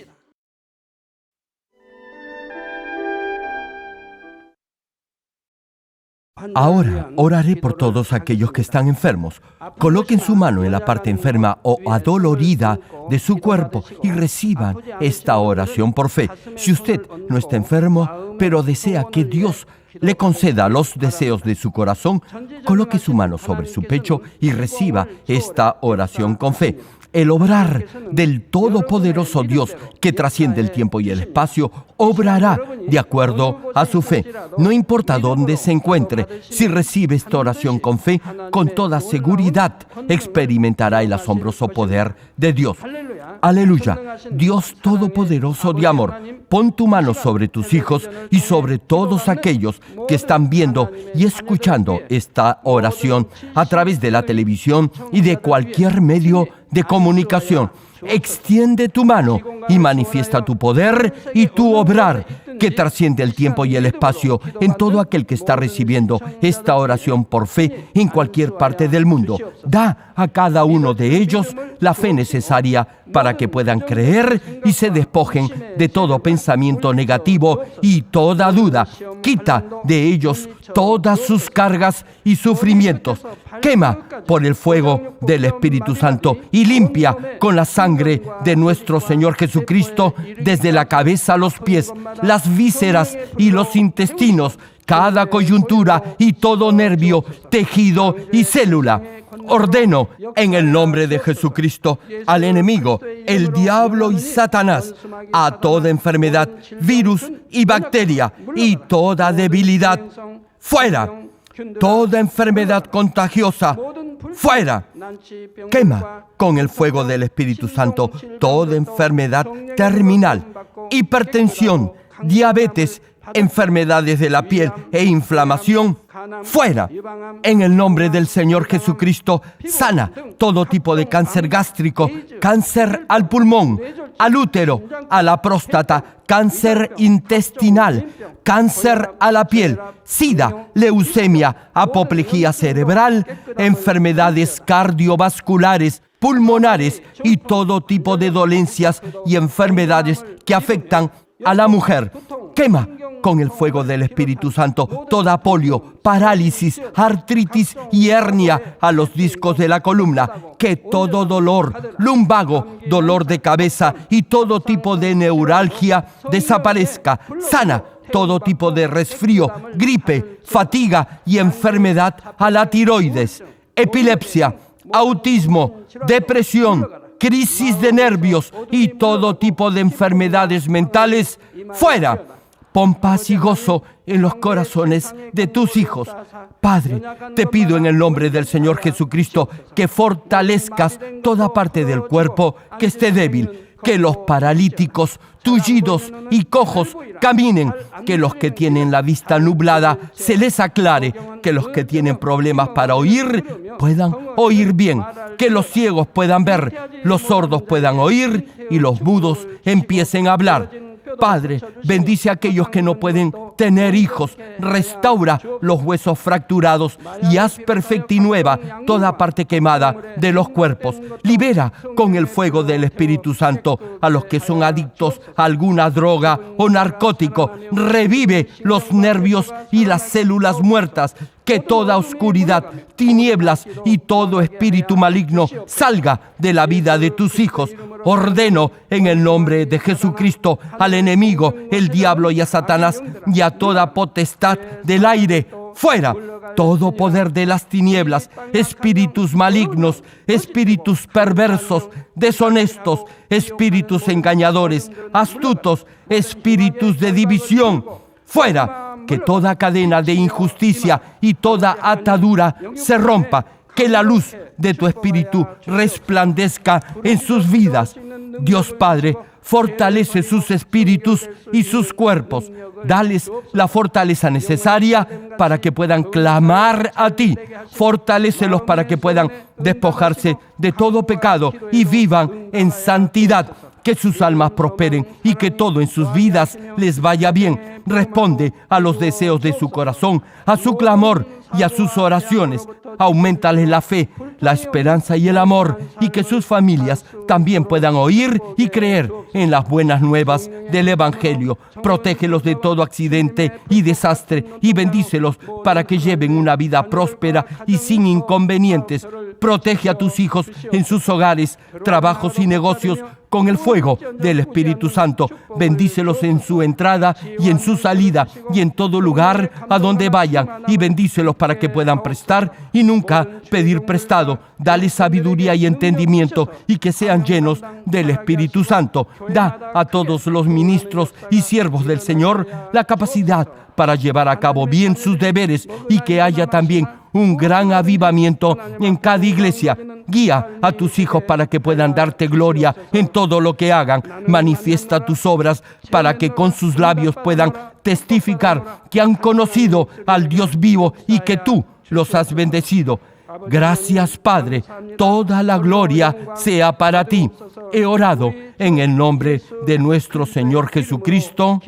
Ahora oraré por todos aquellos que están enfermos. Coloquen su mano en la parte enferma o adolorida de su cuerpo y reciban esta oración por fe. Si usted no está enfermo, pero desea que Dios le conceda los deseos de su corazón, coloque su mano sobre su pecho y reciba esta oración con fe. El obrar del Todopoderoso Dios, que trasciende el tiempo y el espacio, obrará de acuerdo a su fe. No importa dónde se encuentre, si recibe esta oración con fe, con toda seguridad experimentará el asombroso poder de Dios. Aleluya. Dios Todopoderoso de amor, pon tu mano sobre tus hijos y sobre todos aquellos que están viendo y escuchando esta oración a través de la televisión y de cualquier medio de comunicación. Extiende tu mano y manifiesta tu poder y tu obrar que trasciende el tiempo y el espacio en todo aquel que está recibiendo esta oración por fe en cualquier parte del mundo. Da a cada uno de ellos la fe necesaria para que puedan creer y se despojen de todo pensamiento negativo y toda duda. Quita de ellos todas sus cargas y sufrimientos. Quema por el fuego del Espíritu Santo y limpia con la sangre de nuestro Señor Jesucristo desde la cabeza a los pies, las vísceras y los intestinos, cada coyuntura y todo nervio, tejido y célula. Ordeno en el nombre de Jesucristo al enemigo, el diablo y Satanás, a toda enfermedad, virus y bacteria y toda debilidad, fuera. Toda enfermedad contagiosa, fuera. Quema con el fuego del Espíritu Santo toda enfermedad terminal, hipertensión, diabetes, enfermedades de la piel e inflamación, fuera. En el nombre del Señor Jesucristo, sana todo tipo de cáncer gástrico, cáncer al pulmón, al útero, a la próstata, cáncer intestinal, cáncer a la piel, sida, leucemia, apoplejía cerebral, enfermedades cardiovasculares, pulmonares y todo tipo de dolencias y enfermedades que afectan a la mujer. Quema con el fuego del Espíritu Santo toda polio, parálisis, artritis y hernia a los discos de la columna. Que todo dolor, lumbago, dolor de cabeza y todo tipo de neuralgia desaparezca. Sana todo tipo de resfrío, gripe, fatiga y enfermedad a la tiroides, epilepsia, autismo, depresión, crisis de nervios y todo tipo de enfermedades mentales, ¡fuera! Pon paz y gozo en los corazones de tus hijos. Padre, te pido en el nombre del Señor Jesucristo que fortalezcas toda parte del cuerpo que esté débil, que los paralíticos, tullidos y cojos caminen, que los que tienen la vista nublada se les aclare, que los que tienen problemas para oír puedan oír bien, que los ciegos puedan ver, los sordos puedan oír y los mudos empiecen a hablar. Padre, bendice a aquellos que no pueden tener hijos, restaura los huesos fracturados y haz perfecta y nueva toda parte quemada de los cuerpos. Libera con el fuego del Espíritu Santo a los que son adictos a alguna droga o narcótico. Revive los nervios y las células muertas. Que toda oscuridad, tinieblas y todo espíritu maligno salga de la vida de tus hijos. Ordeno en el nombre de Jesucristo al enemigo, el diablo y a Satanás y a toda potestad del aire. ¡Fuera! Todo poder de las tinieblas, espíritus malignos, espíritus perversos, deshonestos, espíritus engañadores, astutos, espíritus de división. ¡Fuera! Que toda cadena de injusticia y toda atadura se rompa, que la luz de tu Espíritu resplandezca en sus vidas. Dios Padre, fortalece sus espíritus y sus cuerpos. Dales la fortaleza necesaria para que puedan clamar a ti. Fortalécelos para que puedan despojarse de todo pecado y vivan en santidad. Que sus almas prosperen y que todo en sus vidas les vaya bien. Responde a los deseos de su corazón, a su clamor y a sus oraciones. Auméntales la fe, la esperanza y el amor, y que sus familias también puedan oír y creer en las buenas nuevas del Evangelio. Protégelos de todo accidente y desastre y bendícelos para que lleven una vida próspera y sin inconvenientes. Protege a tus hijos en sus hogares, trabajos y negocios con el fuego del Espíritu Santo. Bendícelos en su entrada y en su salida y en todo lugar a donde vayan, y bendícelos para que puedan prestar y nunca pedir prestado. Dale sabiduría y entendimiento y que sean llenos del Espíritu Santo. Da a todos los ministros y siervos del Señor la capacidad para llevar a cabo bien sus deberes y que haya también un gran avivamiento en cada iglesia. Guía a tus hijos para que puedan darte gloria en todo lo que hagan. Manifiesta tus obras para que con sus labios puedan testificar que han conocido al Dios vivo y que tú los has bendecido. Gracias, Padre. Toda la gloria sea para ti. He orado en el nombre de nuestro Señor Jesucristo.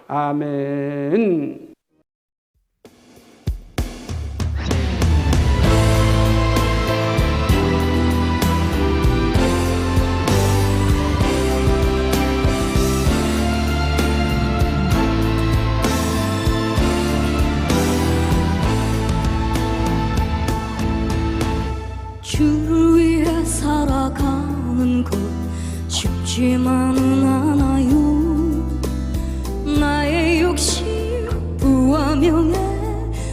Amén. 주를 위해 살아가는 것 쉽지만은 않아요. 나의 욕심 부와 명예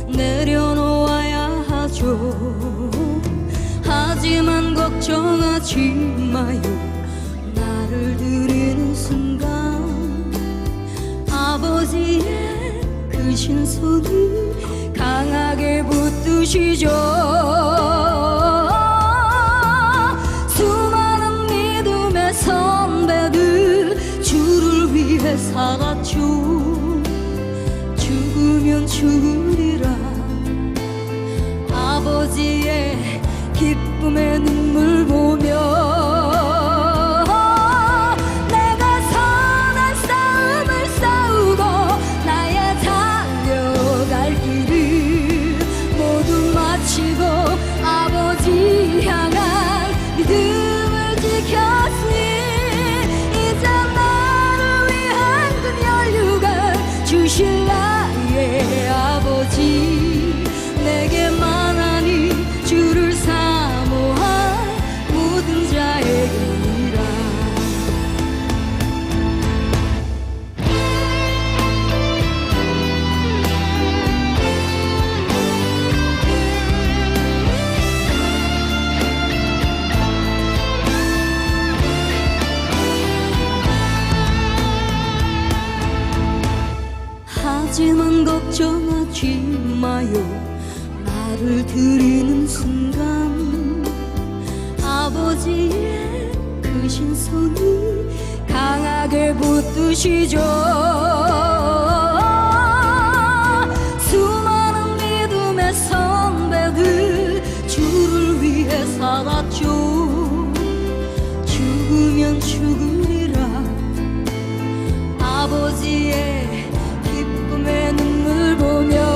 내려놓아야 하죠. 하지만 걱정하지 마요. 나를 드리는 순간 아버지의 크신 손이 강하게 붙드시죠. 선배들 주를 위해 살았죠. 죽으면 죽으리라. 아버지의 기쁨의 눈물 보며 내가 선한 싸움을 싸우고 나의 달려갈 길을 모두 마치고 아버지 향한 믿음을 지켰으니 주실 나의 아버지 내게 만하니 주를 사모한 모든 자 걱정하지 마요. 나를 들이는 순간 아버지의 크신 손이 강하게 붙드시죠. 수많은 믿음의 선배들 주를 위해 살았죠. 죽으면 죽으리라. 아버지의 기쁨의 눈물 보며